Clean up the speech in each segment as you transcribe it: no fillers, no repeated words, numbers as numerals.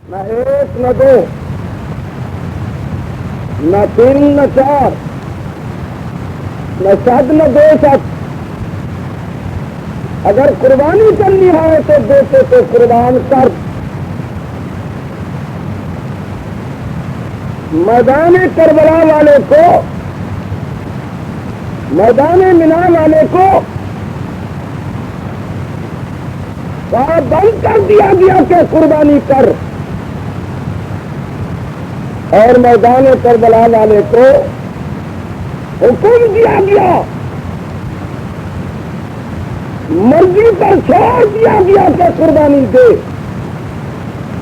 نہ ایک نہ دو نہ تین نہ چار نہ صد نہ دو سات. اگر قربانی کرنی ہے تو دیتے تو قربان کر. میدان کربلا والے کو میدان مینا والے کو بند کر دیا گیا کہ قربانی کر, اور میدان کربلا والے کو حکم دیا گیا, مرضی پر چھوڑ دیا گیا کہ قربانی دے,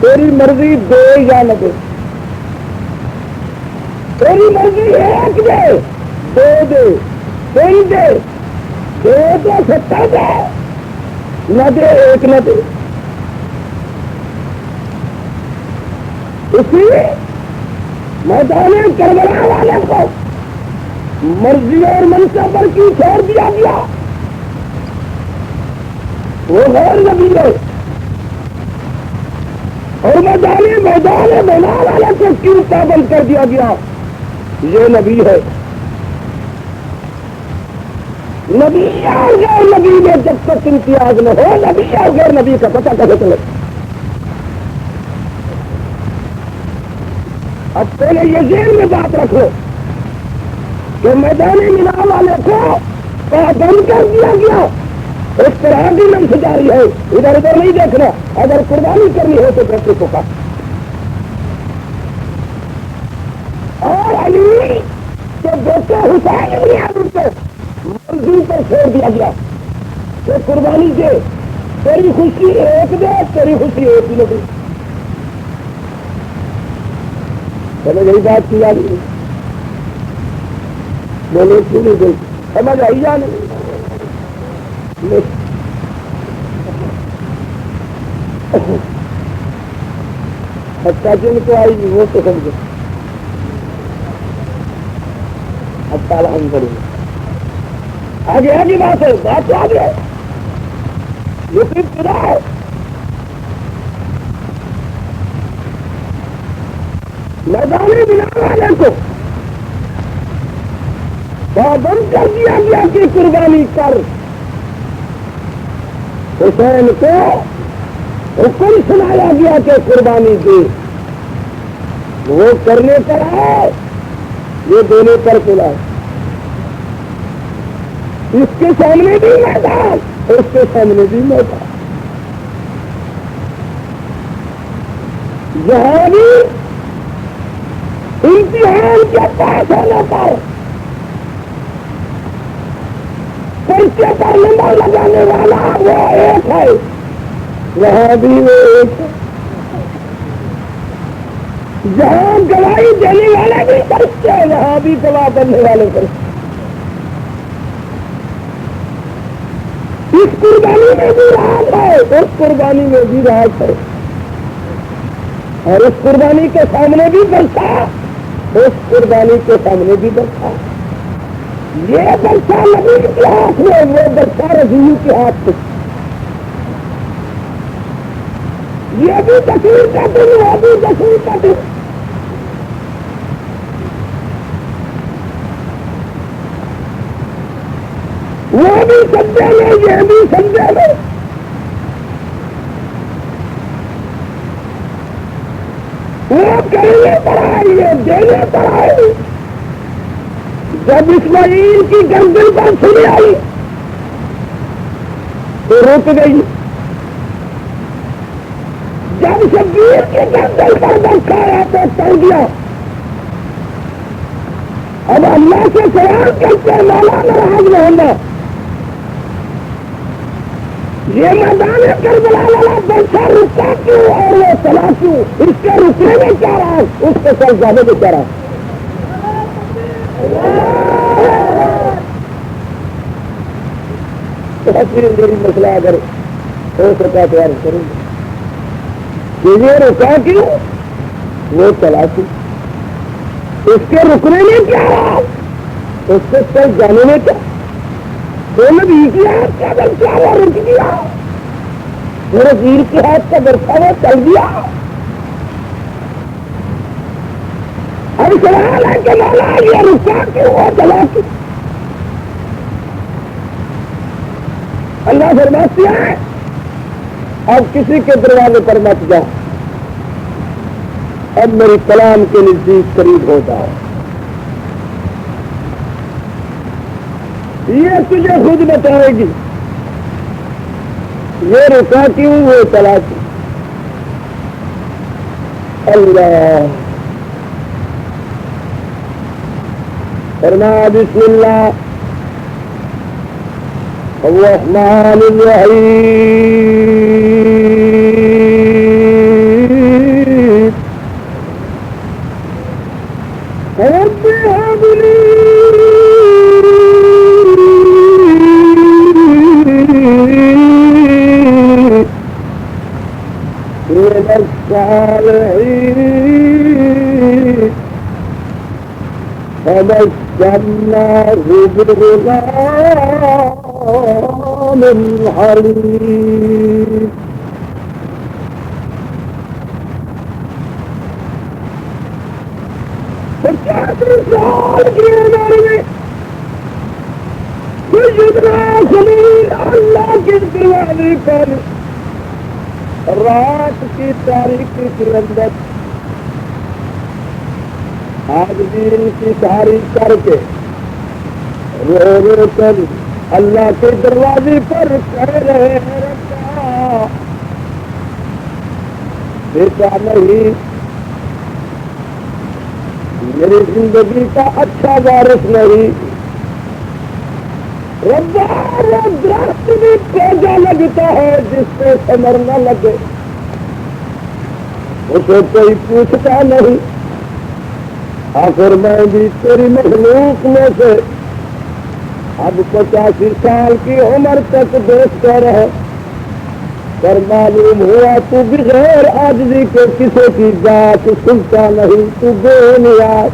تیری مرضی دے یا نہ دے, تیری مرضی ایک دے دو دے تین دے دے تو 70 دے, نہ دے ایک نہ دے. اسی میدان کربلا والے کو مرضی اور منصب پر کی چھوڑ دیا گیا, وہ غیر نبی ہے. اور میدان مینا والے کو کیوں پابند کر دیا گیا, یہ نبی ہے. نبی اور غیر نبی میں جب تک امتیاز نہ ہو, نبی اور غیر نبی کا پتہ کیسے چلے؟ اب پہلے یہ ذہن میں بات رکھو کہ میدان مینا والے کو پابند کر دیا گیا. اس طرح بھی لمس جاری ہے, ادھر ادھر نہیں دیکھنا. اگر قربانی کرنی ہو تو بیٹے کو کا. اور علی کے بیٹے حسین بن علی کو مرضی پر چھوڑ دیا گیا کہ قربانی دے, تیری خوشی ایک دے, تیری خوشی ایک ہی نہیں. چلو یہی بات کی جانی بولے کیوں نہیں گئی, سمجھ آئی یا نہیں؟ اچھا جن کو آئی گی وہ تو سمجھے. اب تالا ہم کریں گے آگے آگے بات ہے, بات تو آگے ہے, یہ تو ابتدا ہے. میدان مینا والے کو پابند کر دیا گیا کہ قربانی کر. حسین کو حکم سنایا گیا کہ قربانی دے, وہ کرنے پر آئے, یہ دینے پر چلا. اس کے سامنے بھی میدان, اس کے سامنے بھی میدان. یہاں بھی امتحان کے پاس ہونے پر پرچے پر نمبر لگانے والا وہ ایک ہے, وہاں بھی وہ ایک ہے. جہاں گواہی دینے والے بھی پرچے, وہاں بھی گواہ بننے والے پرچے. اس قربانی میں بھی راز ہے, اس قربانی میں بھی راز ہے, اور اس قربانی کے سامنے بھی برسا, اس قربانی کے سامنے بھی برسا. یہ برسا نبی کے ہاتھ میں, وہ برسا رضی کے ہاتھ میں. یہ بھی تصویر کا دن, وہ بھی تصویر کا دن. وہ بھی سجدے میں, یہ بھی سجدے میں. وہ کرنے پر آئی, یہ دینے پر آئی. جب اسماعیل کی گردن پر چھری آئی تو رک گئی. جب شبیر کی گردن پر دھکا آیا تو ٹل گیا. اب اللہ سے سوال کرتے مولا ناراض نہ ہونا. یہ میدان کربلا والا برسا رکا کیوں اور وہ چلا کیوں؟ اس کے رکنے میں کیا رہا, اس کے سر جانے میں کیا رہا؟ میری مسئلہ اگر ہو سکا تو یار کروں گا کہ یہ رکا کیوں, وہ چلا کیوں, اس کے رکنے میں کیا رہا, اس کے سر جانے میں کیا؟ تو نبی کی ہاتھ کا برسا وہ رک گیا, میرے ویر کے ہاتھ کا برسا وہ چل گیا. اب سوال ہے کہ مولا یہ رکا کیوں ہوا چلا کیوں؟ اللہ فرماتی ہے اب کسی کے دروازے پر مت جا، اب میری کلام کے نزدیک قریب ہو جاؤ، یہ تجھے خود بتائے گی یہ رکا کیوں وہ چلا کیوں۔ اللہ فرمایا بسم اللہ الرحمن الرحیم رب هب لي من الصالحين فبشرناه بغلام حليم۔ سال کی عمر میں سیدنا خلیل اللہ کے دروازے پر رات کی تاریخی کے اندر آج دین کی تاریخ کر کے رو رو کر اللہ کے دروازے پر کہہ رہے ہیں ربا بیٹا نہیں، میری زندگی کا اچھا وارث نہیں، ربا وہ درخت بھی پودا لگتا ہے جس سے ثمر نہ لگے، اسے کوئی پوچھتا نہیں، آخر میں بھی تیری مخلوق میں سے اب 85 سال کی عمر تک دیکھتا رہے، پر معلوم ہوا تو بغیر عاجزی کے کسی کی بات سنتا نہیں، تو بے نیاز۔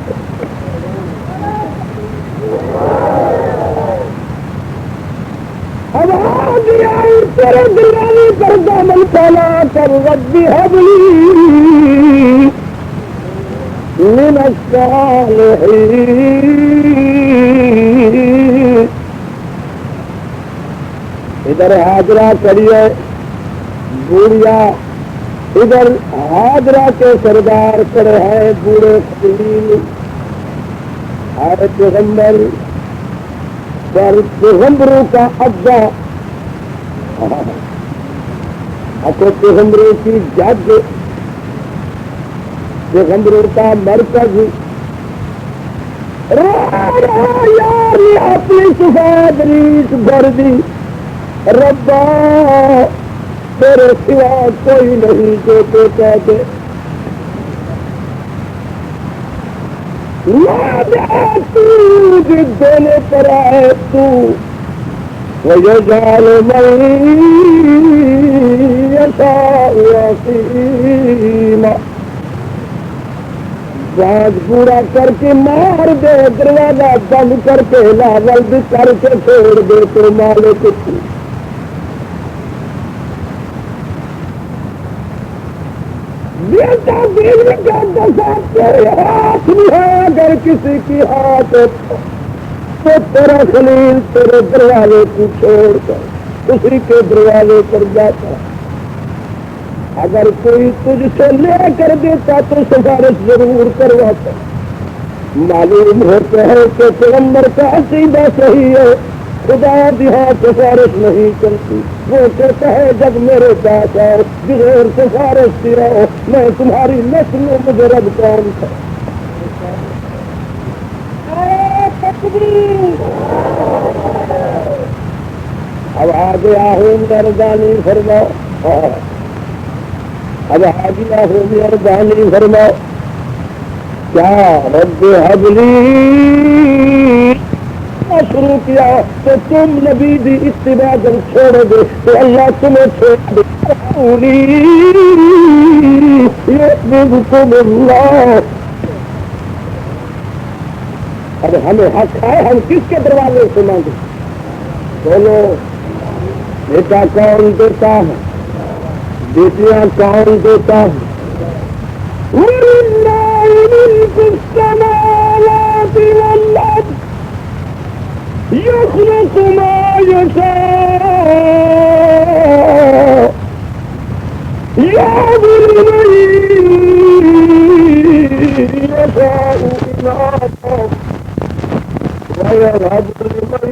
اب آ گیا تیرے دروازے پر دامن پھیلا کر رب هب لي من الصالحين۔ ادھر حاضرہ کریے بوڑھیا، ادھر حاضرہ کے سردار کھڑے ہیں بوڑھے خلیل، پیغمبر پر پیغمبروں کا ابا، پیغمبروں کی جج، پیغمبروں کا مرکز، یار اپنی سفید ریت بھر دی، ربا تیرے سوا کوئی نہیں جو تو کہتے، تو دینے پر آئے تو وَيَجْعَلُ مَن يَشَاءُ عَقِيمًا، باز پورا کر کے مار دے، دروازہ بند کر کے لاول کر کے چھوڑ دے تو مالک بیٹا بیوی کا دسات کے ہاتھ بھی ہے، اگر کسی کی ہاتھ تو تیرا خلیل تیرے دروازے کو چھوڑ کر اسی کے دروازے پر جاتا، اگر کوئی تجھ سے لے کر دیتا تو سفارش ضرور کرواتا۔ معلوم ہوتا ہے کہ پیغمبر کا عقیدہ صحیح ہے، خدا بھی ہاں سفارش نہیں کرتی، وہ کہتا ہے جب میرے پاس آؤ بغیر سفارش کی رہو، میں تمہاری نسل میں مجھے رب کون تھا۔ اب آگے ہوں مہربانی فرماؤ، اب آگے ہوں مہربانی فرماؤ، کیا رب هب لي شروع کیا تو تم نبی دی اتباع جب چھوڑ دے تو اللہ تمہیں چھوڑ دے، يحببكم اللہ۔ اب ہمیں حق ہے، ہم کس کے دروازے سے مانگے؟ بولو، بیٹا کون دیتا ہے؟ بیٹیاں کون دیتا ہے؟ ملك السماوات والأرض يخلق ما يشاء يهب لمن يشاء إناثا ويهب لمن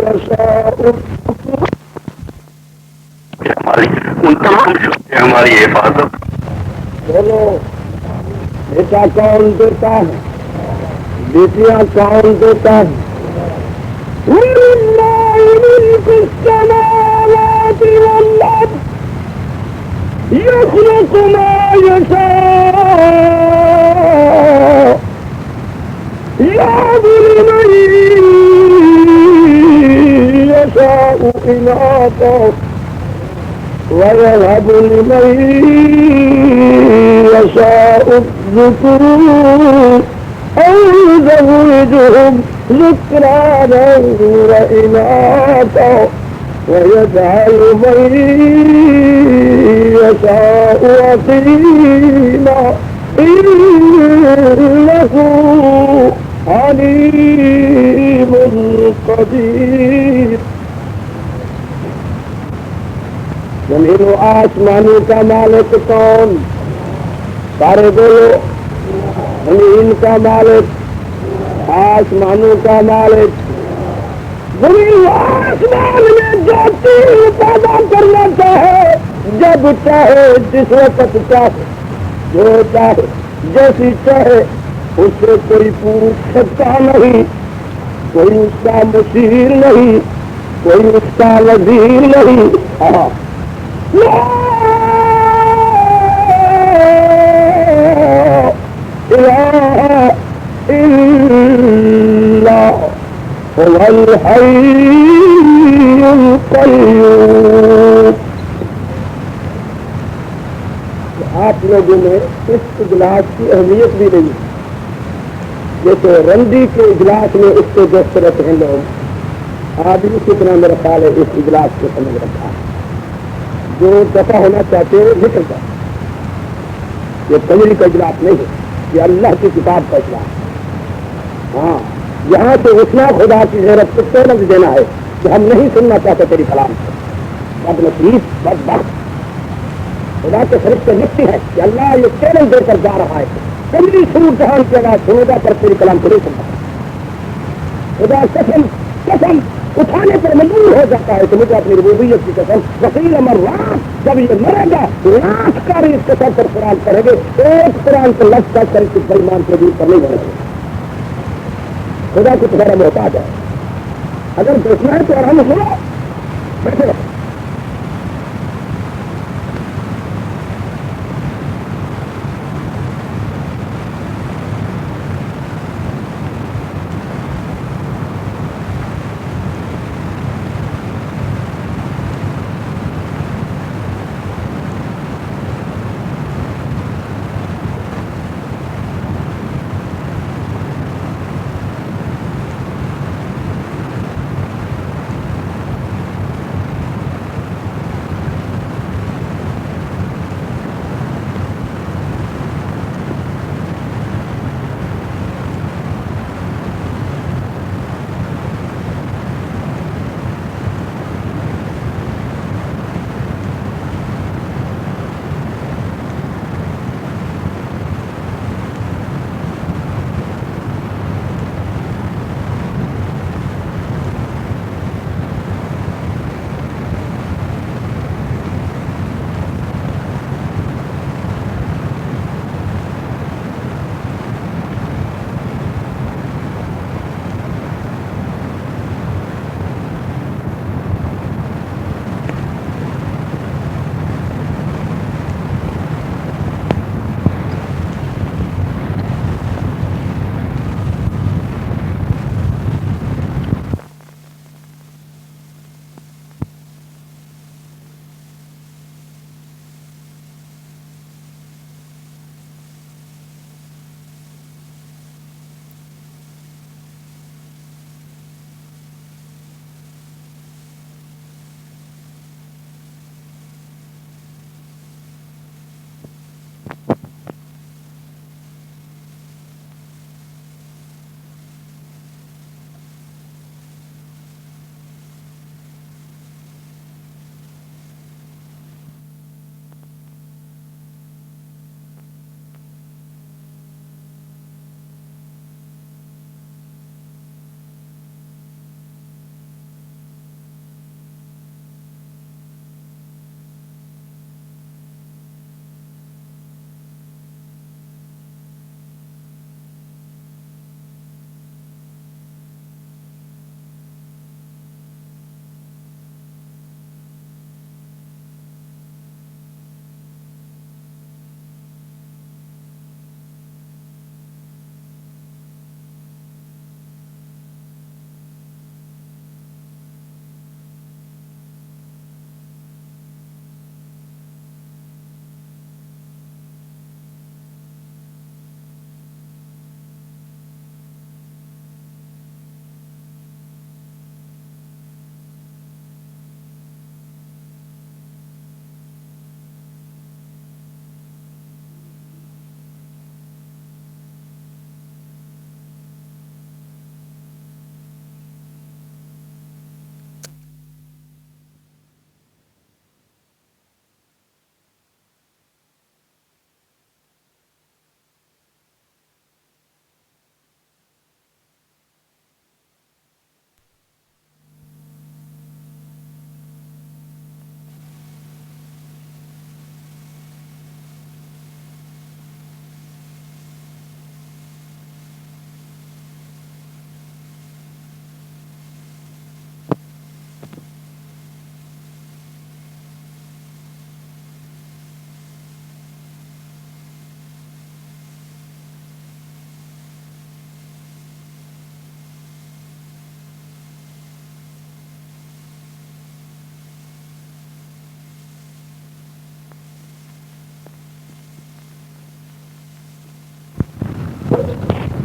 يشاء ان تمام سے ہماری حفاظت. بولو بیٹا کون دیتا ہے؟ بیٹیاں کون دیتا ہے؟ وَلِلَّهِ مِلْكُ السَّمَاوَاتِ وَالْأَرْضِ يَخْلُقُ مَا يَشَاءُ يَهَبُ لِمَن يَشَاءُ إِنَاثًا وَيَهَبُ لِمَن يَشَاءُ الذُّكُورَ أَوْ يُزَوِّجُهُمْ ذُكْرَانًا وَإِنَاثًا وَيَجْعَلُ مَن يَشَاءُ عَقِيمًا إِنَّهُ عَلِيمٌ قَدِيرٌ. زمین و آسمانوں کا مالک کون؟ سارے بولو. زمین کا مالک، آسمانوں کا مالک. زمین و آسمان میں جو چیز پیدا کرنا چاہے، جب چاہے، جس وقت چاہے، جو چاہے، جیسی چاہے، اس سے کوئی پوچھ سکتا نہیں، کوئی اس کا مشیر نہیں، کوئی اس کا وزیر نہیں. لا إله إلا هو الحي القيوم. آپ لوگوں میں اس اجلاس کی اہمیت بھی نہیں، جیسے رنڈی کے اجلاس میں اس سے دوست رہتے ہیں لوگ. آج بھی کتنا میرا خیال ہے اس اجلاس کو سمجھ رکھا ہے. جو دفع ہونا چاہتے ہیں نکل جائے. یہ تجری کا اجلاس نہیں ہے، یہ اللہ کی کتاب کا اجلاس. ہاں، یہاں سے اٹھنا خدا کی غیرت کو چیلنج دینا ہے کہ ہم نہیں سننا چاہتے تیری کلام سے. بد نصیب، بدبخت. خدا کے فرشتے لکھتے ہیں کہ اللہ یہ چیلنج دے کر جا رہا ہے، تیری شروع جہان کی آواز سنو گا پر تیری کلام کو نہیں سنتا. خدا قسم قسم اٹھانے پر مجبور ہو جاتا ہے کہ مجھے اپنی ربوبیت کی قسم وکیل امرات جب یہ مرے گا لاکھ کا بھی اس کے سر پر قرآن پڑھے گے، ایک قرآن کو لفظ کر اس بےمان کو دور پر نہیں بنے گے. خدا کو تمہارا محتاج ہے. اگر دیکھنا ہے تو آرام سنو، بیٹھے رہو.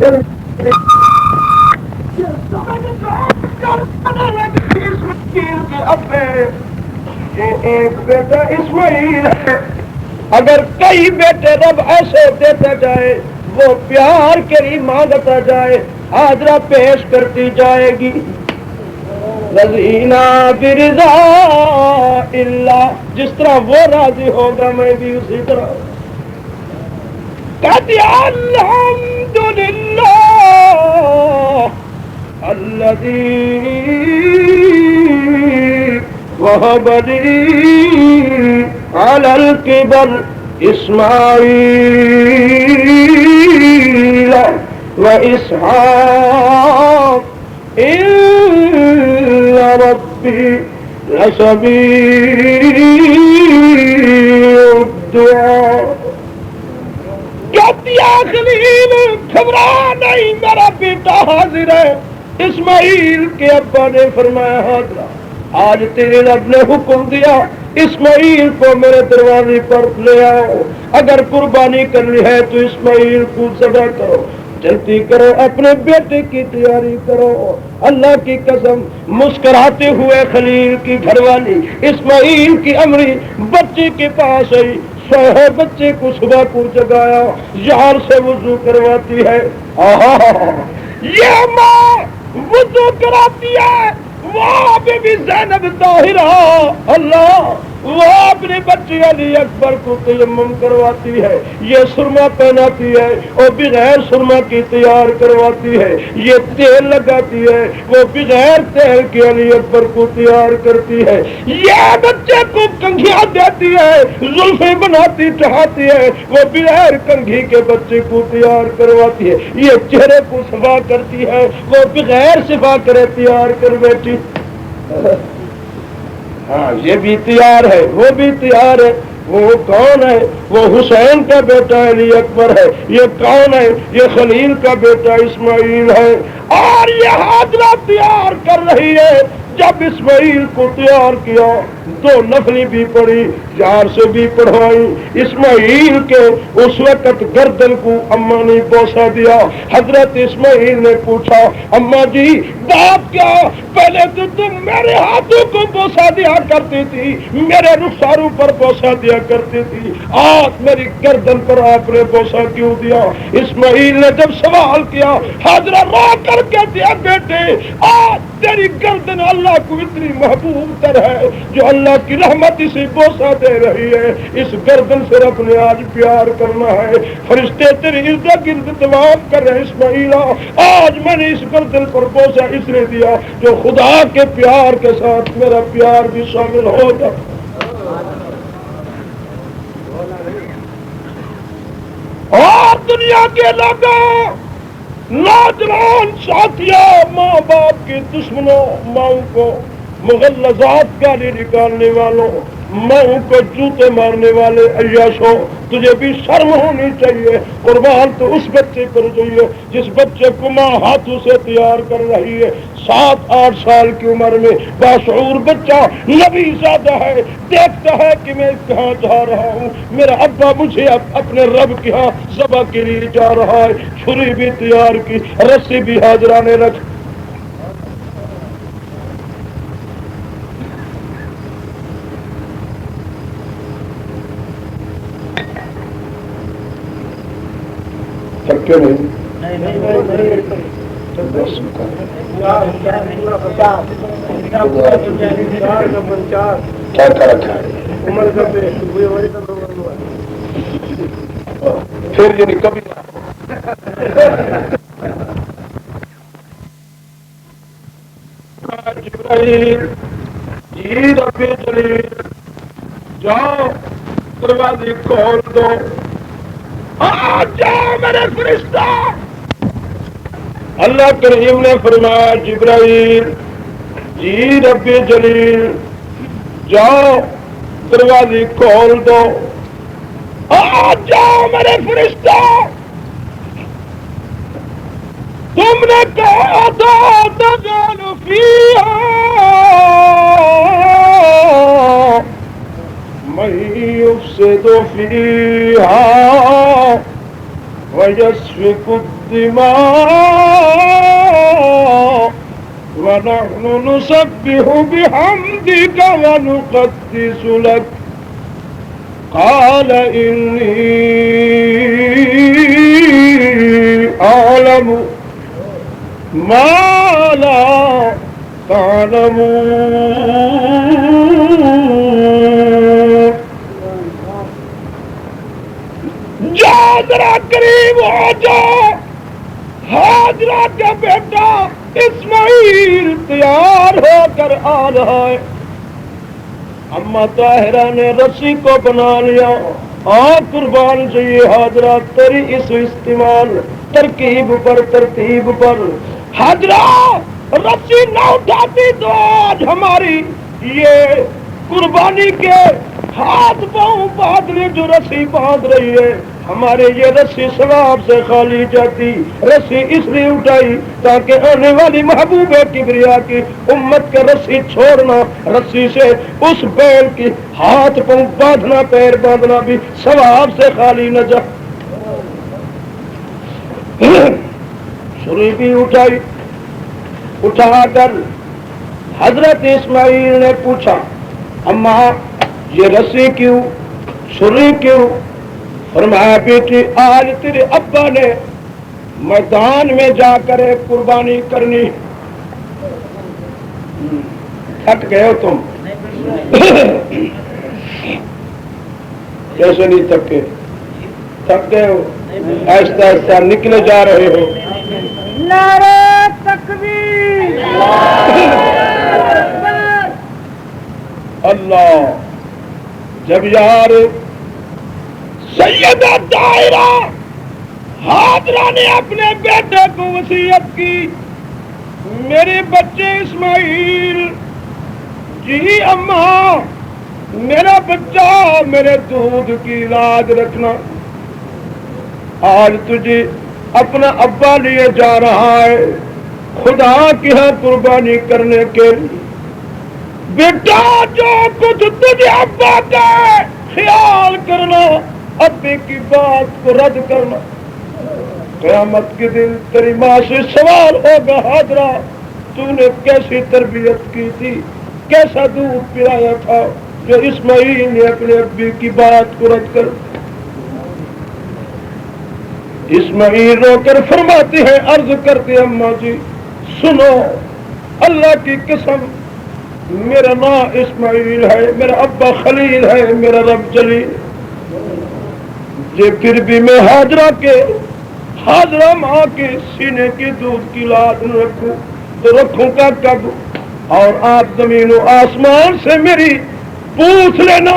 یہ ایک بیٹا اسماعیل ہے. اگر کئی بیٹے رب ایسے دیتا جائے وہ پیار کے لیے مانگتا جائے حاضرہ پیش کرتی جائے گی. رضینا برضا اللہ، جس طرح وہ راضی ہوگا میں بھی اسی طرح. کہتی الحمدللہ الذی وهب لي على الكبر إسماعيل وإسحاق إن ربي لسميع الدعاء. کہتی خلیل گھبرا نہیں، میرا بیٹا حاضر ہے. اسماعیل کے ابا نے فرمایا حاضرہ آج تیرے رب نے حکم دیا اسماعیل کو میرے دروازے پر لے آؤ. اگر قربانی کرنی ہے تو اسماعیل کو ذبح کرو، جلدی کرو، اپنے بیٹے کی تیاری کرو. اللہ کی قسم مسکراتے ہوئے خلیل کی گھر والی اسماعیل کی امری بچے کے پاس آئی. سوہے بچے کو صبح کو جگایا، یار سے وضو کرواتی ہے. یہ ماں وضو کراتی ہے، وہ بی بی زینب طاہرہ اللہ وہ اپنے بچے علی اکبر کو تیمم کرواتی ہے. یہ سرما پہناتی ہے، وہ بغیر سرما کی تیار کرواتی ہے. یہ تیل لگاتی ہے، وہ بغیر تیل کے علی اکبر کو تیار کرتی ہے. یہ بچے کو کنگھیاں دیتی ہے، زلفیں بناتی چڑھاتی ہے، وہ بغیر کنگھی کے بچے کو تیار کرواتی ہے. یہ چہرے کو صفا کرتی ہے، وہ بغیر صفا کرے تیار کر بیٹھی. ہاں یہ بھی تیار ہے، وہ بھی تیار ہے. وہ کون ہے؟ وہ حسین کا بیٹا علی اکبر ہے. یہ کون ہے؟ یہ خلیل کا بیٹا اسماعیل ہے. اور یہ حاضرہ تیار کر رہی ہے. جب اسماعیل کو تیار کیا دو نفلی بھی پڑھی، یار سے بھی پڑھوائی. اسماعیل کے اس وقت گردن کو اماں نے بوسہ دیا. حضرت اسماعیل نے پوچھا اماں جی بات کیا؟ پہلے تو تم میرے ہاتھوں کو بوسہ دیا کرتی تھی، میرے رخساروں پر بوسہ دیا کرتی تھی، آج میری گردن پر آپ نے بوسہ کیوں دیا؟ اسماعیل نے جب سوال کیا حضرت رو کر کے دیا بیٹے آج تیری گردن اللہ کو اتنی محبوب تر ہے جو اللہ کی رحمت اسے بوسہ دے رہی ہے. اس گردن سے رب نے آج پیار کرنا ہے. فرشتے تیری ارد گرد تمام کر رہے اسماعیل آج میں نے اس گردن پر بوسہ اس نے دیا جو خدا کے پیار کے ساتھ میرا پیار بھی شامل ہو جائے. اور دنیا کے لوگوں نوجوان ساتھیوں، ماں باپ کے دشمنوں، ماؤں کو مغلظات گالی نکالنے والوں، ماؤں کو جوتے مارنے والے عیاشوں، تجھے بھی شرم ہونی چاہیے. قربان تو اس بچے پر جائیے جس بچے کو ماں ہاتھوں سے تیار کر رہی ہے. 7-8 سال کی عمر میں باشعور بچہ نبی زیادہ ہے، دیکھتا ہے کہ میں کہاں جا رہا ہوں، میرا ابا مجھے اپنے رب کے ہاں ذبح کے لیے جا رہا ہے. چھری بھی تیار کی، رسی بھی حاضرہ نے رکھ. کیوں نہیں کیا کر رکھا ہے پھر یہ کبھی جی رب جلیل جاؤ دروازے کھول دو. جاؤ میرے فرشتہ. اللہ کریم نے فرمایا جبرائیل جی رب جلیل جاؤ دروازے کھول دو. جاؤ میرے فرشتہ، تم نے کہا تھا تجعل فیہا من یفسد فیہا وَيَسْفِكُ الدماء ونحن نسبح بحمدك ونقدس لك قال إني أعلم ما لا تعلمون. جا ذرا قریب ہو جاؤ. ہاجرہ کا بیٹا اسماعیل تیار ہو کر آ رہا ہے. اما طاہرہ نے رسی کو بنا لیا. قربان چاہیے ہاجرہ تیری اس استعمال ترکیب پر ترتیب پر. ہاجرہ رسی نہ اٹھاتی تو آج ہماری یہ قربانی کے ہاتھ پاؤں بادلے جو رسی باندھ رہی ہے ہمارے یہ رسی ثواب سے خالی جاتی. رسی اس لیے اٹھائی تاکہ آنے والی محبوب کبریا کی امت کے رسی چھوڑنا, رسی سے اس بیل کی ہاتھ پاؤں باندھنا پیر باندھنا بھی ثواب سے خالی نہ جا. چھری بھی اٹھائی. اٹھا کر حضرت اسماعیل نے پوچھا اماں یہ رسی کیوں, چھری کیوں؟ فرمایا بیٹی آج تیرے ابا نے میدان میں جا کر ایک قربانی کرنی. تھک گئے ہو تم؟ کیسے نہیں تھکے؟ تھک گئے ہو؟ آہستہ آہستہ نکلے جا رہے ہو. نعرہ تکبیر. اللہ. جب یار سیدہ طاہرہ ہاجرہ نے اپنے بیٹے کو وصیت کی میرے بچے اسماعیل جی اماں میرا بچہ میرے دودھ کی لاج رکھنا. آج تجھے اپنا ابا لیے جا رہا ہے خدا کی ہاں قربانی کرنے کے لیے. بیٹا جو کچھ تجھے ابا کا خیال کرنا, ابے کی بات کو رد کرنا. قیامت کے دن تیری ماں سے سوال ہوگا ہاجرہ تو نے کیسی تربیت کی تھی, کیسا دودھ پلایا تھا جو اسماعیل نے اپنے ابے کی بات کو رد کر. اسماعیل رو کر فرماتے ہیں عرض کرتے اماں جی سنو اللہ کی قسم میرا نام اسماعیل ہے, میرا ابا خلیل ہے, میرا رب جلیل. یہ پھر بھی میں حاجرہ ماں کے سینے کی دودھ کی لاج نہ رکھوں تو رکھوں کا کب؟ اور آپ زمین و آسمان سے میری پوچھ لینا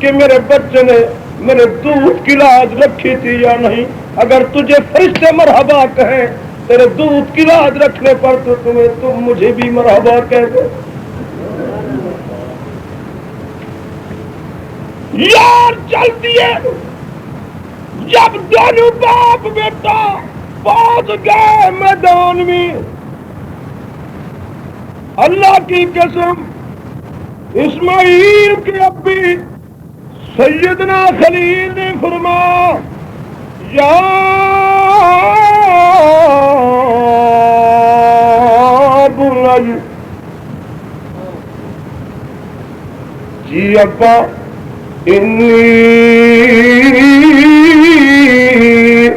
کہ میرے بچے نے میرے دودھ کی لاج رکھی تھی یا نہیں. اگر تجھے فرشتے مرحبا کہیں تیرے دودھ کی لاج رکھنے پر تو تم مجھے بھی مرحبا کہہ دو. یار چلتی ہے. جب دونوں باپ بیٹا پہنچ گئے میدان میں اللہ کی قسم اسماعیل کے ابی سیدنا خلیل نے فرمایا یا بنی جی ابا انی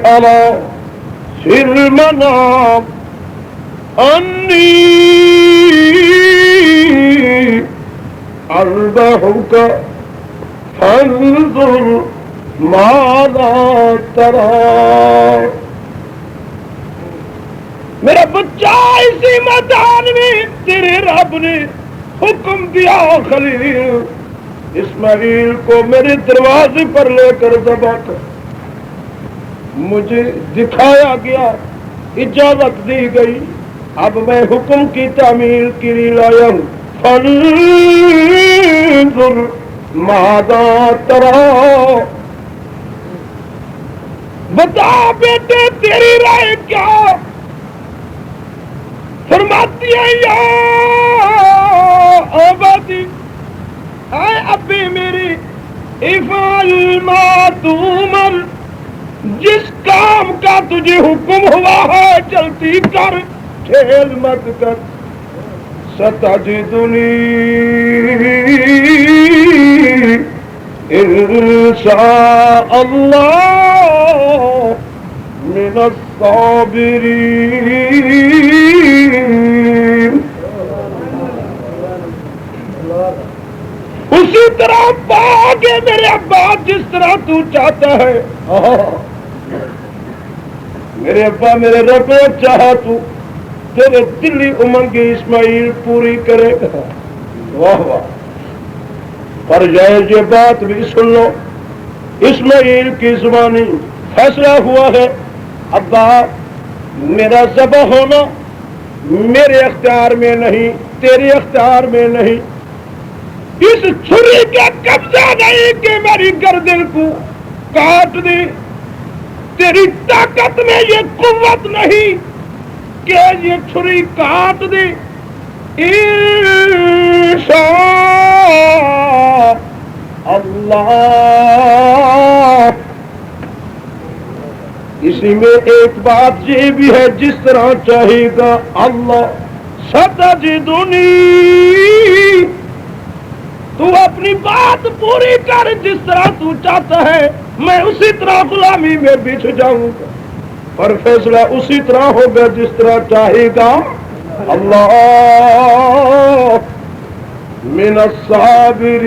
ارى في المنام انی اذبحك فانظر ماذا ترى. میرا بچہ اسی میدان میں تیرے رب نے حکم دیا خلیل اسماعیل کو میرے دروازے پر لے کر ذبح کر. مجھے دکھایا گیا, اجازت دی گئی, اب میں حکم کی تعمیل کے لیے لایا ہوں. فانظر ماذا ترى. بتا بیٹے تیری رائے کیا؟ فرماتی ہے یا آبادی اے ابی میری افعل ما تؤمر, جس کام کام کا تجھے حکم ہوا ہے جلدی کر، ٹھیل مت کر. ستجدنی انشاء اللہ من الصابرین. اسی طرح پاگے میرے ابا جس طرح تو چاہتا ہے. میرے ابا میرے رب چاہا تو تیرے دلی امنگی اسماعیل پوری کرے گا. واہ واہ. پر یہ بات بھی سن لو، اسماعیل کی زبانی فیصلہ ہوا ہے ابا میرا ذبح ہونا میرے اختیار میں نہیں، تیرے اختیار میں نہیں. اس چھری کا قبضہ نہیں کہ میری گردن کو کاٹ دی. تیری طاقت میں یہ قوت نہیں کہ یہ چھری کاٹ دی. انشاء اللہ. اسی میں ایک بات یہ بھی ہے جس طرح چاہے گا اللہ. ستجدنی، تو اپنی بات پوری کر جس طرح تو چاہتا ہے، میں اسی طرح غلامی میں بچھ جاؤں گا. پر فیصلہ اسی طرح ہوگا جس طرح چاہے گا اللہ. من الصابرین.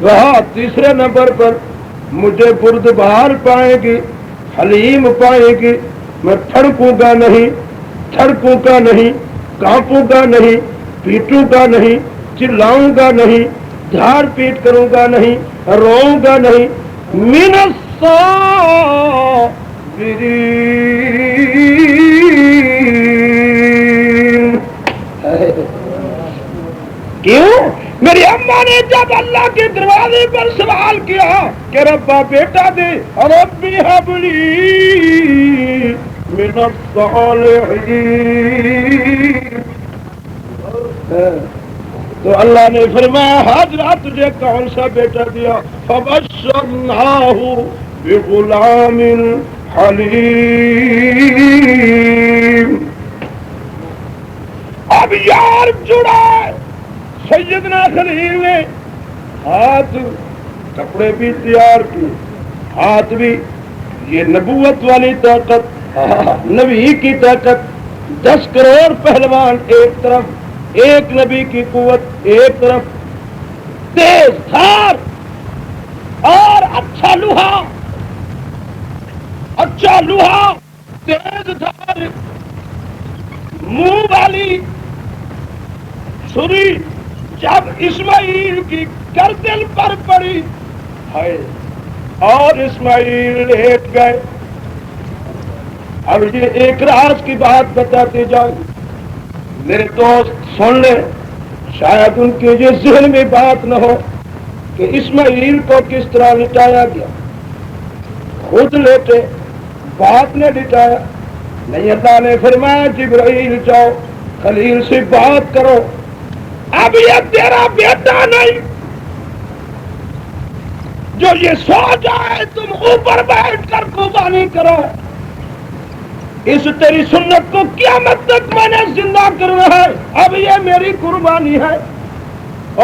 رہا تیسرے نمبر پر مجھے بردبار پائے گی، حلیم پائے گی. میں تھڑکوں گا نہیں، تھڑکوں گا نہیں، کانپوں گا نہیں، پیٹوں گا نہیں، چلاؤں گا نہیں، دھاڑ پیٹ کروں گا نہیں، روؤں گا نہیں. من الصابرین. کیوں؟ میری اماں نے جب اللہ کے دروازے پر سوال کیا کہ ربا بیٹا دے، ربی ہب لی من الصالحین، تو اللہ نے فرمایا حاجرہ تجھے کون سا بیٹا دیا؟ فبشرناہ بغلام حلیم. اب یار جڑا سیدنا خلیل نے ہاتھ کپڑے بھی تیار کیے، ہاتھ بھی. یہ نبوت والی طاقت، نبی کی طاقت. 10 کروڑ پہلوان ایک طرف، ایک نبی کی قوت ایک طرف. تیز دھار اور اچھا لوہا، اچھا لوہا، تیز دھار، منہ والی چھری جب اسماعیل کی گردن پر پڑی ہے اور اسماعیل لیٹ گئے. اب یہ ایک راز کی بات بتاتے جاؤں میرے دوست، سن لیں. شاید ان کے یہ ذہن میں بات نہ ہو کہ اسماعیل کو کس طرح لٹایا گیا. خود لیٹے، باپ نے لٹایا نہیں. اللہ نے فرمایا جبرائیل جاؤ خلیل سے بات کرو. اب یہ تیرا بیٹا نہیں جو یہ سو جائے تم اوپر بیٹھ کر قربانی کرو. اس تیری سنت کو قیامت تک میں نے زندہ کرنا ہے. اب یہ میری قربانی ہے.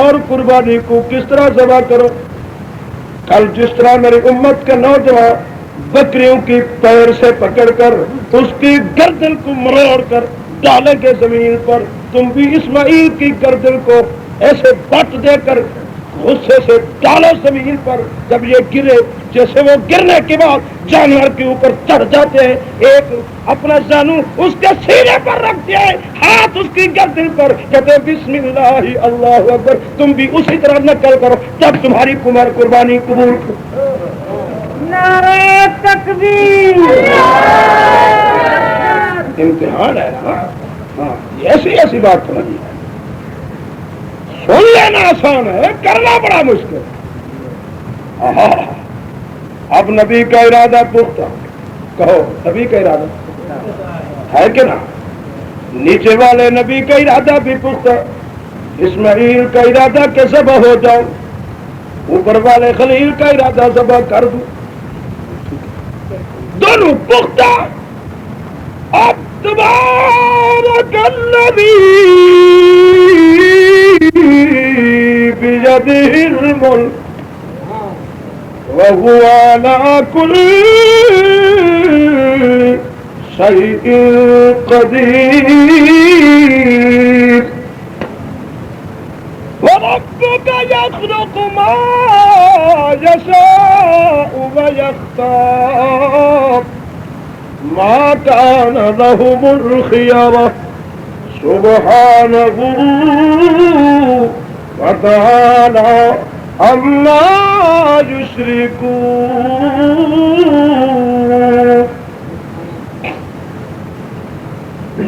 اور قربانی کو کس طرح ذبح کرو؟ کل جس طرح میری امت کا نوجوان بکریوں کی پیر سے پکڑ کر اس کی گردن کو مروڑ کر ڈالے گے زمین پر، تم بھی اسماعیل کی گردن کو ایسے بٹ دے کر غصے سے ڈالو زمین پر. جب یہ گرے، جیسے وہ گرنے کے بعد جانور کے اوپر چڑھ جاتے ہیں، ایک اپنا زانو اس کے سینے پر رکھتے ہیں، ہاتھ اس کی گردن پر، کہتے ہیں بسم اللہ اللہ اکبر. تم بھی اسی طرح نقل کرو جب تمہاری کمر قربانی قبول. نعرہ تکبیر. امتحان ہے. ہاں ایسی ایسی بات سمجھ ہے. سن لینا آسان ہے، کرنا بڑا مشکل. اب نبی کا ارادہ پختہ. کہو نبی کا ارادہ ہے کہ نا؟ نیچے والے نبی کا ارادہ بھی پختہ. اسماعیل کا ارادہ کہ ذبح ہو جاؤ. اوپر والے خلیل کا ارادہ ذبح کر دوں. دونوں پختہ. اب تبارک الذی بیدہ الملک وهو على كل شيء قدير. وربك يخلق ما يشاء ويختار ما كان لهم الخيرة سبحانه وتعالى عما يشركون.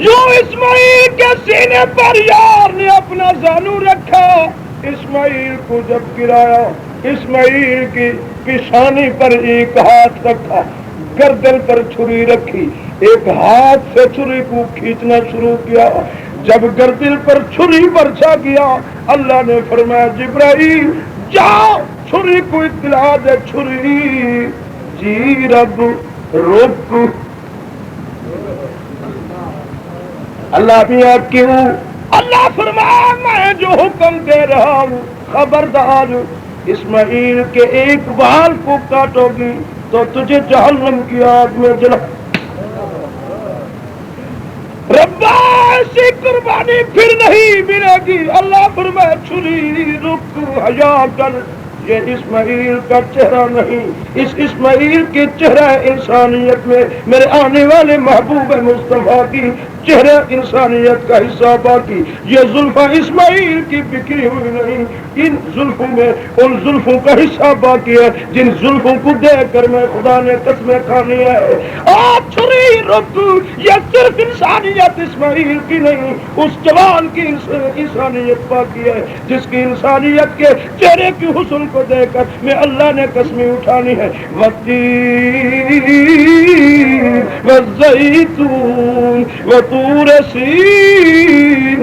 جو اسماعیل کے سینے پر یار نے اپنا زانو رکھا، اسماعیل کو جب گرایا، اسماعیل کی پیشانی پر ایک ہاتھ رکھا، گردن پر چھری رکھی، ایک ہاتھ سے چھری کو کھینچنا شروع کیا. جب گردن پر چھری برچا گیا، اللہ نے فرمایا جبرائیل جاؤ چھری کو اطلاع دے. چھری جی رب رک. اللہ میاں کیوں؟ اللہ فرمایا میں جو حکم دے رہا ہوں خبردار، اسماعیل کے ایک بال کو کاٹو گی تو تجھے جہنم کی آگ میں جلا. ربا ایسی قربانی پھر نہیں ملے گی. اللہ فرمایا چھری رک، حیا کر. یہ اسماعیل کا چہرہ نہیں، اس اسماعیل کے چہرہ انسانیت میں میرے آنے والے محبوب مصطفیٰ کی چہرہ انسانیت کا حصہ باقی. یہ زلفیں اسماعیل کی بکھری ہوئی نہیں، ان زلفوں میں ان زلفوں کا حصہ باقی ہے جن زلفوں کو دیکھ کر میں خدا نے قسمیں کھانی ہے. آپ چھری رک. یہ صرف انسانیت اسماعیل کی نہیں، اس جوان کی انسانیت باقی ہے جس کی انسانیت کے چہرے کی حسن کو دیکھ کر میں اللہ نے قسمیں اٹھانی ہے. والتین والزیتون وطور سینین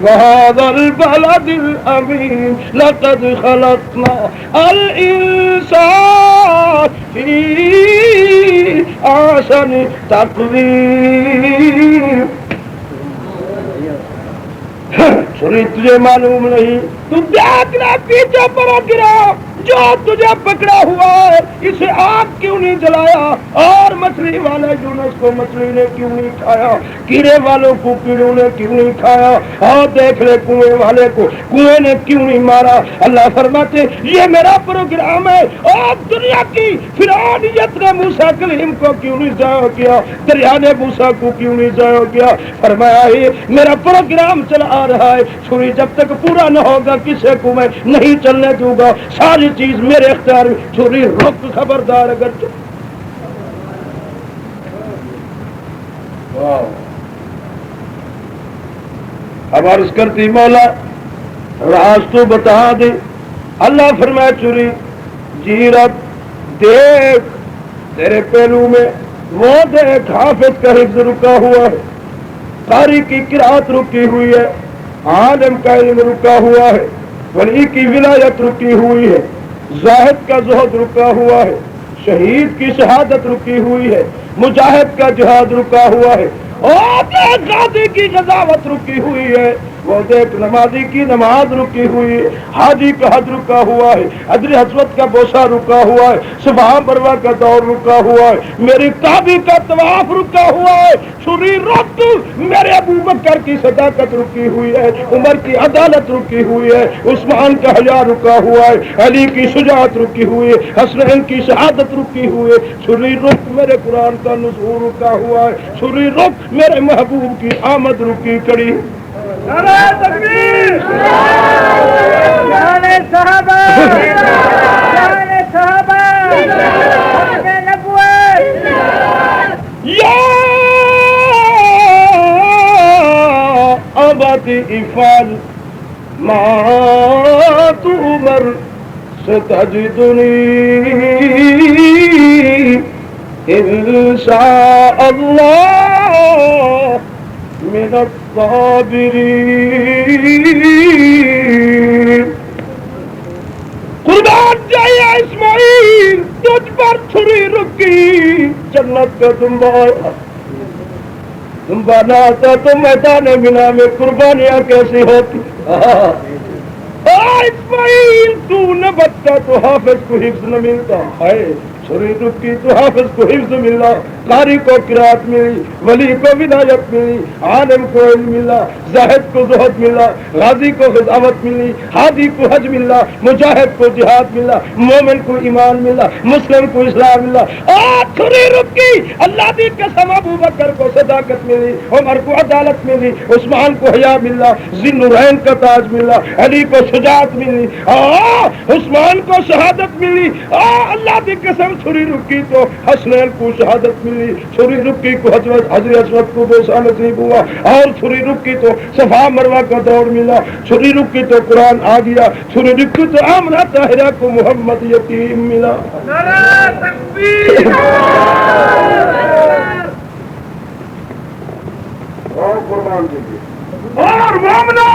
وهذا البلد الأمين لقد خلقنا الإنسان في أحسن تقويم. چھری تجھے معلوم نہیں، تو دیکھنا پیچھے پڑا گرا جو تجھے پکڑا ہوا ہے اسے آگ کیوں نہیں جلایا؟ اور مچھلی والے یونس کو مچھلی نے کیوں نہیں کھایا؟ کیڑے والوں کو کیڑوں نے کیوں نہیں کھایا؟ اور دیکھ لے کنویں والے کو کنویں نے کیوں نہیں مارا؟ اللہ فرماتے یہ میرا پروگرام ہے. اور دنیا کی فرعونیت نے موسیٰ کلیم کو کیوں نہیں ضائع کیا؟ دریا نے موسیٰ کو کیوں نہیں ضائع کیا؟ فرمایا یہ میرا پروگرام چلا آ رہا ہے. چھری جب تک پورا نہ ہوگا کسی کو میں نہیں چلنے دوں گا. ساری چیز میرے اختیار میں. چھری رک، خبردار. اگر اب عرض کرتی مولا راز تو بتا دے. اللہ فرمایا چھری جی رب دیکھ تیرے پہلو میں وہ دیکھ حافظ کا حفظ رکا ہوا ہے، قاری کی قرات رکی ہوئی ہے، عالم کا علم رکا ہوا ہے، ولی کی ولایت رکی ہوئی ہے، زاہد کا زہد رکا ہوا ہے، شہید کی شہادت رکی ہوئی ہے، مجاہد کا جہاد رکا ہوا ہے، اور دیکھ غازی کی غزاوت رکی ہوئی ہے، وہ دیکھ نمازی کی نماز رکی ہوئی ہے، حاجی کا حج رکا ہوا ہے، حجر اسود کا بوسہ رکا ہوا ہے، صبح مروہ کا دور رکا ہوا ہے، میری کعبے کا طواف رکا ہوا ہے. چھری رک. میرے ابو بکر کی صداقت رکی ہوئی ہے، عمر کی عدالت رکی ہوئی ہے، عثمان کا حیا رکا ہوا ہے، علی کی شجاعت رکی ہوئی ہے، حسنین کی شہادت رکی ہوئی ہے. چھری رک. میرے قرآن کا نزول رکا ہوا ہے. چھری رک. میرے محبوب کی آمد رکی کڑی. نعرہ تکبیر، جان صحابہ، جان صحابہ، جان نبوت. یا ابت افعل ما تؤمر ستجدنی ان شاء اللہ من الصابرین. قربان تجھ پر چھری رکی جنت کا دمبا نہ آتا تو میدان مینا میں قربانیاں کیسی ہوتی. اسماعیل تو نہ بچتا تو حافظ کو حفظ نہ ملتا ہے. چھری رکی تو حافظ کو حفظ ملا, قاری کو قرات ملی, ولی کو ولایت ملی, عالم کو علم ملا, زاہد کو زہد ملا, غازی کو غزاوت ملی, حاجی کو حج ملا, مجاہد کو جہاد ملا, مومن کو ایمان ملا, مسلم کو اسلام ملا. چھری رکی اللہ دی قسم ابو بکر کو صداقت ملی, عمر کو عدالت ملی, عثمان کو حیا ملا, ذی النورین کا تاج ملا, علی کو شجاعت ملی, عثمان کو شہادت ملی. اللہ دی قسم چھری رکی تو حسنین کو شہادت ملی, چھری رکی کو حضرت اسود کو بوسہ نصیب ہوا, اور چھری رکی تو صفا مروہ کا دوڑ ملا, چھری رکی تو قرآن آ گیا, چھری رکی تو آمنہ طاہرہ کو محمد یتیم ملا. نعرہ تکبیر اور قربان دیجیے. اور مومنو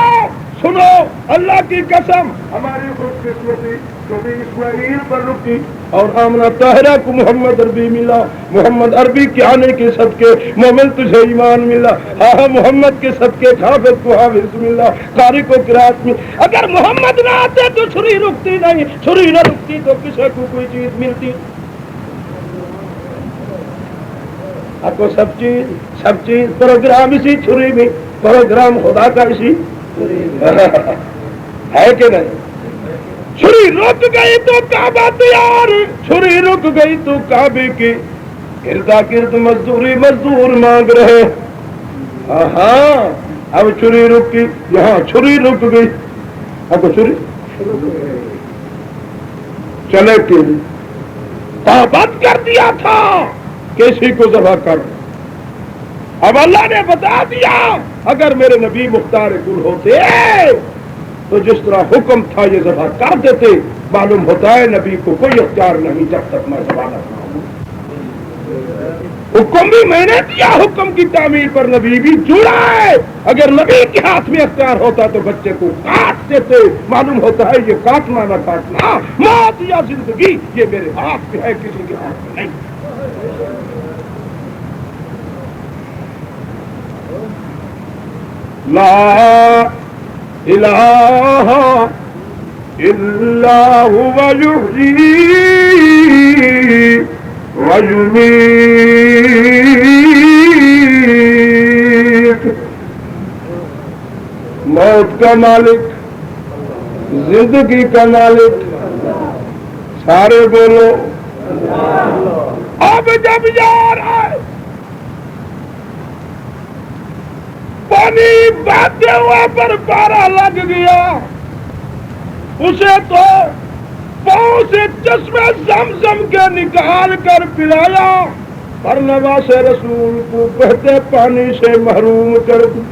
سنو, اللہ کی قسم ہماری خوش قسمتی کبھی اسماعیل پر رکی اور آمنہ طاہرہ کو محمد عربی ملا. محمد عربی کے آنے کے صدقے مومن تجھے ایمان ملا. ہاں محمد کے صدقے حافظ کو حافظ ملا, قاری کو قرات ملی. اگر محمد نہ آتے تو چھری رکتی نہیں, چھری نہ رکتی تو کسی کو کوئی چیز ملتی. آپ کو سب چیز پروگرام اسی چھری میں, پروگرام خدا کا اسی ہے کہ نہیں. چھری رک گئی تو کعبہ تیار, چھری رک گئی تو کعبے کی اردا گرد مزدور مانگ رہے. ہاں اب چھری رک گئی, یہاں چھری رک گئی. اب کو چھری چلے کہ پابند کر دیا تھا کسی کو ذبح کر. اب اللہ نے بتا دیا اگر میرے نبی مختار کل ہوتے تو جس طرح حکم تھا یہ ذبح کر دیتے. معلوم ہوتا ہے نبی کو کوئی اختیار نہیں جب تک میں ضمانت نہ ہوں. حکم بھی میں نے دیا, حکم کی تعمیل پر نبی بھی جڑا ہے. اگر نبی کے ہاتھ میں اختیار ہوتا تو بچے کو کاٹ دیتے. معلوم ہوتا ہے یہ کاٹنا نہ کاٹنا, موت یا زندگی, یہ میرے ہاتھ میں ہے, کسی کے ہاتھ میں نہیں. لا الہ الا هو یحیی ویمیت. موت کا مالک, زندگی کا مالک, سارے بولو. اب جب یار آئے پانی بہتے ہوا پر پارا لگ گیا, اسے تو پاؤں سے چشمے زمزم کے نکال کر پلایا, پر نواز رسول کو بہتے پانی سے محروم کر دی.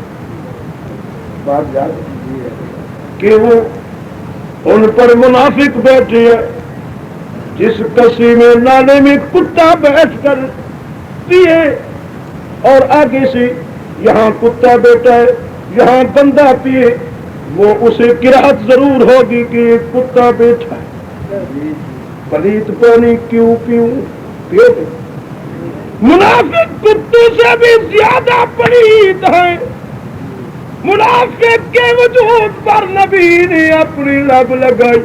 بات جان کہ وہ ان پر منافق بیٹھے ہیں جس کسی میں نالے میں کتا بیٹھ کر پیے, اور آگے سے یہاں کتا بیٹھا ہے, یہاں بندہ پیے, وہ اسے قرات ضرور ہوگی کہ ایک کتا بیٹھا ہے. پلیت پانی کیوں پیوں پیو. منافق کتوں سے بھی زیادہ پلیت ہے. منافق کے وجود پر نبی نے اپنی لب لگائی.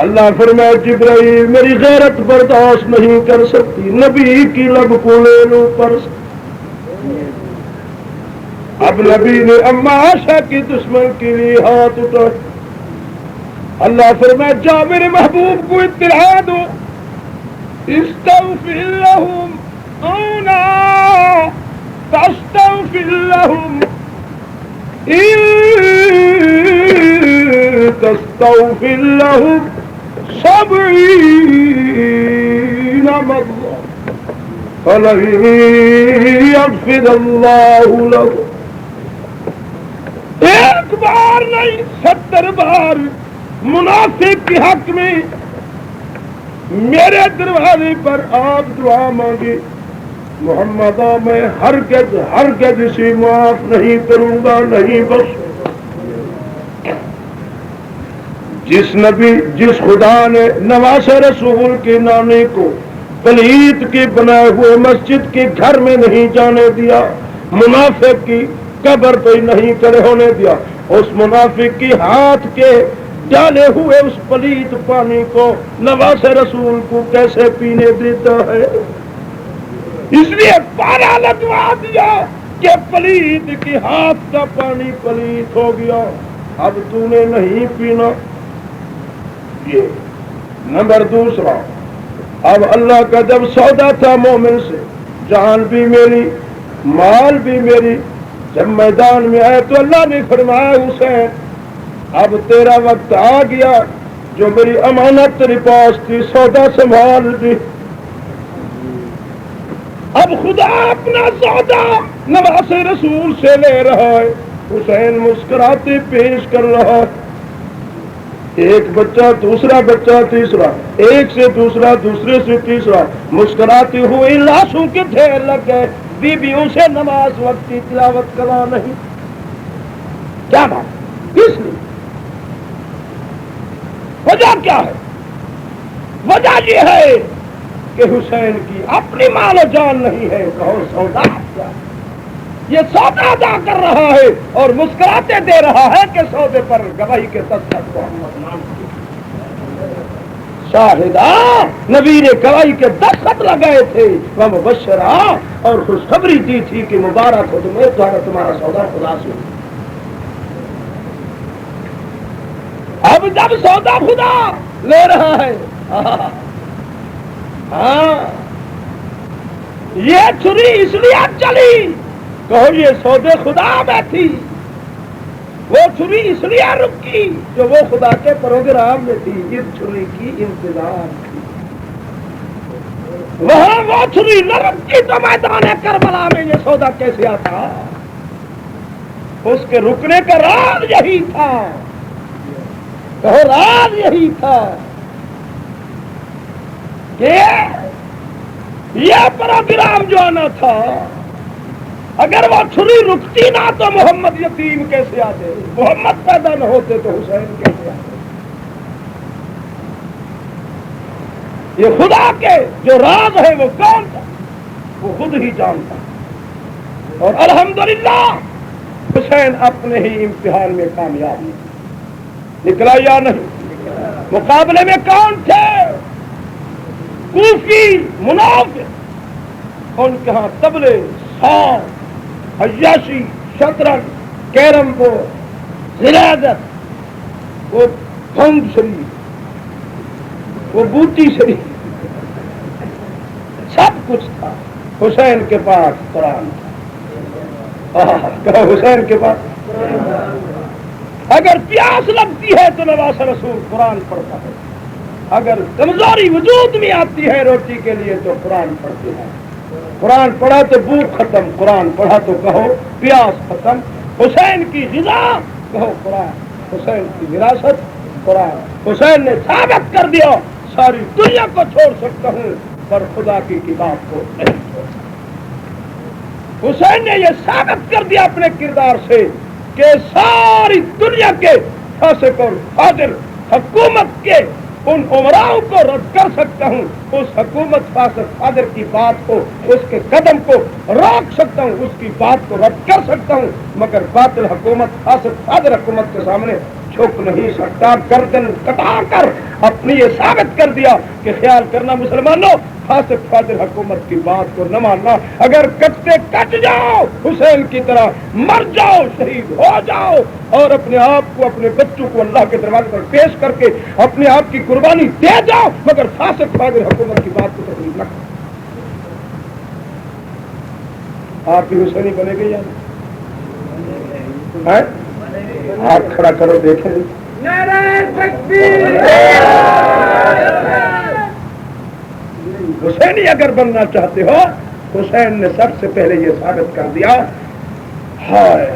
اللہ فرمائے جبرائیل میری غیرت برداشت نہیں کر سکتی, نبی کی لب کو لے لو پر. اب نبی نے اما عائشہ کی دشمن کے لیے ہاتھ اٹھا. اللہ فرمائے جا میرے محبوب کو اطلاع دو, استغفر لهم او لا تستغفر لهم ان تستغفر لهم 70 مرة فلن يغفر الله لهم. ایک بار نہیں 70 بار منافق کے حق میں میرے دروازے پر آپ دعا مانگی. محمد میں ہرگز اسے معاف نہیں کروں گا, نہیں بس. جس خدا نے نواز رسول کی نانی کو پلیت کے بنائے ہوئے مسجد کے گھر میں نہیں جانے دیا، منافق کی قبر پہ نہیں کھڑے ہونے دیا، اس منافق کی ہاتھ کے ڈالے ہوئے اس پلیت پانی کو نواز رسول کو کیسے پینے دیتا ہے؟ اس لیے پارا لگوا دیا کہ پلیت کی ہاتھ کا پانی پلیت ہو گیا، اب تو نے نہیں پینا۔ یہ نمبر دوسرا، اب اللہ کا جب سودا تھا مومن سے، جان بھی میری مال بھی میری، جب میدان میں آئے تو اللہ نے فرمایا حسین اب تیرا وقت آ گیا، جو میری امانت تیرے پاس تھی سودا سنبھال دی۔ اب خدا اپنا سودا نواز رسول سے لے رہا ہے، حسین مسکراتے پیش کر رہا ہے، ایک بچہ دوسرا بچہ تیسرا، ایک سے دوسرا دوسرے سے تیسرا، مسکراتے ہوئے لاشوں کے ڈھیر لگ گئے، بیویوں سے نماز وقت کی تلاوت کرا نہیں۔ کیا بات؟ کس لیے؟ وجہ کیا ہے؟ وجہ یہ ہے کہ حسین کی اپنی مال و جان نہیں ہے، کہو سودا کیا؟ یہ سودا ادا کر رہا ہے اور مسکراتے دے رہا ہے کہ سودے پر گواہی کے دستخط محمد نام کی شاہدہ نبی نے گواہی کے دستخط لگائے تھے، وہ مبشرہ اور خوشخبری دی تھی کہ مبارک ہو تمہارا سودا خدا سے۔ اب جب سودا خدا لے رہا ہے، ہاں یہ چھری اس لیے چلی، کہو یہ سودے خدا میں تھی، وہ چھری اس لیے رکی جو وہ خدا کے پروگرام میں تھی، اس چھری کی انتظار تھی، وہاں وہ چھری نہ رکی تو میدان کربلا میں یہ سودا کیسے آتا؟ اس کے رکنے کا راز یہی تھا، کہو راز یہی تھا کہ یہ پروگرام جو آنا تھا، اگر وہ چھری رکتی نہ تو محمد یتیم کیسے آتے، محمد پیدا نہ ہوتے تو حسین کیسے آتے؟ یہ خدا کے جو راز ہے وہ کون تھا؟ وہ خود ہی جانتا، اور الحمدللہ حسین اپنے ہی امتحان میں کامیاب نکلا یا نہیں؟ مقابلے میں کون تھے؟ کوفی منافق، ان کے ہاں طبلے، ساز، عیاشی، شطرنج، کیرم بورڈ، زیادت، وہ بھنگ شریف، وہ بوٹی شریف، سب کچھ تھا۔ حسین کے پاس قرآن تھا، حسین کے پاس اگر پیاس لگتی ہے تو نواز رسول قرآن پڑھتا ہے، اگر کمزوری وجود میں آتی ہے روٹی کے لیے تو قرآن پڑھتے ہیں، قرآن پڑھا تو بھوک ختم، قرآن پڑھا تو کہو پیاس ختم۔ حسین کی غذا کہو قرآن، حسین کی وراثت قرآن۔ حسین نے ثابت کر دیا ساری دنیا کو چھوڑ سکتا ہوں پر خدا کی کتاب کو نہیں چھوڑ سکتا۔ حسین نے یہ ثابت کر دیا اپنے کردار سے کہ ساری دنیا کے فاسق اور فاجر حکومت کے ان عمراؤں کو رد کر سکتا ہوں، اس حکومت فاسق فاجر کی بات کو، اس کے قدم کو روک سکتا ہوں، اس کی بات کو رد کر سکتا ہوں، مگر باطل حکومت فاسق فاجر حکومت کے سامنے جھک نہیں سکتا۔ گردن کٹا کر اپنی یہ ثابت کر دیا کہ خیال کرنا مسلمانوں، فاسق فاجر حکومت کی بات کو نہ ماننا، اگر کٹتے کٹ جاؤ حسین کی طرح، مر جاؤ، شہید ہو جاؤ، اور اپنے آپ کو اپنے بچوں کو اللہ کے دروازے پر پیش کر کے اپنے آپ کی قربانی دے جاؤ، مگر فاسق فاجر حکومت کی بات کو تسلیم نہ کرو۔ آپ کی حسینی بنے گی یا نہیں؟ ہاتھ کھڑا کرو دیکھیں۔ حسینی اگر بننا چاہتے ہو، حسین نے سب سے پہلے یہ ثابت کر دیا، ہائے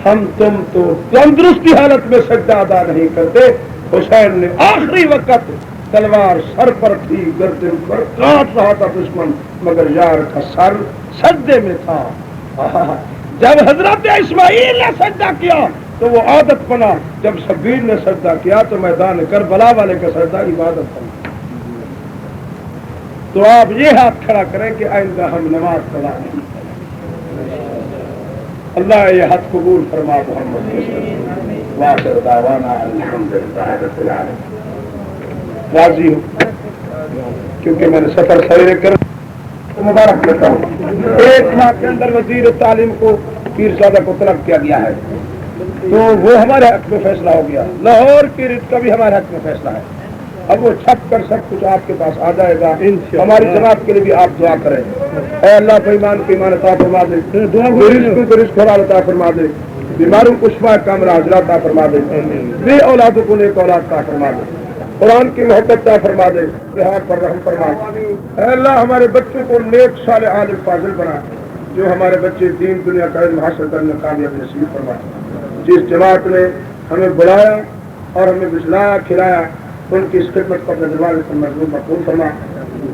ہم تم تو تندرستی حالت میں سجدہ ادا نہیں کرتے۔ حسین نے آخری وقت تلوار سر پر تھی، گردن پر کاٹ رہا تھا دشمن، مگر یار کا سر سجدے میں تھا۔ جب حضرت اسماعیل نے سجدہ کیا تو وہ عادت بنا. جب شبیر نے سجدہ کیا تو میدان کربلا والے کا سجدہ عبادت بنا. تو آپ یہ ہاتھ کھڑا کریں کہ آئندہ ہم نماز پڑھا نہیں. اللہ یہ حد قبول فرما. محمد واخر دعوانا الحمدللہ رب العالمین. راضی ہوں کیونکہ میں نے سفر سویرے کر مبارک دیتا ہوں. 1 ماہ کے اندر وزیر تعلیم کو پیرزادہ کو طلب کیا گیا ہے تو وہ ہمارے حق میں فیصلہ ہو گیا. لاہور کی ریٹ کا بھی ہمارے حق میں فیصلہ ہے. اب وہ چھپ کر سب کچھ آپ کے پاس آ جائے گا. ہماری جماعت کے لیے بھی آپ دعا کریں. اے اللہ کو ایمان کی ایمان عطا فرما دے, رزق کو رزق حلال عطا فرما دے, بیماروں کو شفا کاملہ عاجلہ عطا فرما دے, بے اولادوں کو نیک اولاد عطا فرما دے, قرآن کی محبت عطا فرما دے, بہار پر رحم فرما. اے اللہ ہمارے بچوں کو نیک صالح عالم فاضل بنا, جو ہمارے بچے دین دنیا کا علم حاصل کرنے کامیاب نصیب فرما. جس جماعت نے ہمیں بلایا اور ہمیں بجلایا کھلایا ان کی اس خدمت کو اپنے دربار میں مضمون مقبول فرما.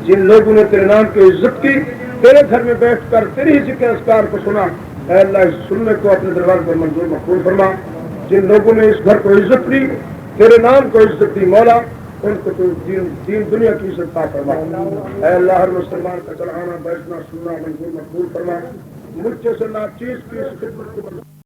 جن لوگوں نے تیرے نام کی عزت کی, تیرے گھر میں بیٹھ کر تیری ہی ذکر اذکار کو سنا, اے اللہ اس سننے کو اپنے دربار پر منظور مقبول فرما. جن لوگوں نے اس گھر کو عزت دی, تیرے نام کو عزت دی مولا, ان کو تو دین دنیا کی عزت عطا فرما. اے اللہ ہر مسلمان کا چڑھانا بیٹھنا سننا منظور مقبول فرما. مجھ سے ناچیز کی اس خدمت کو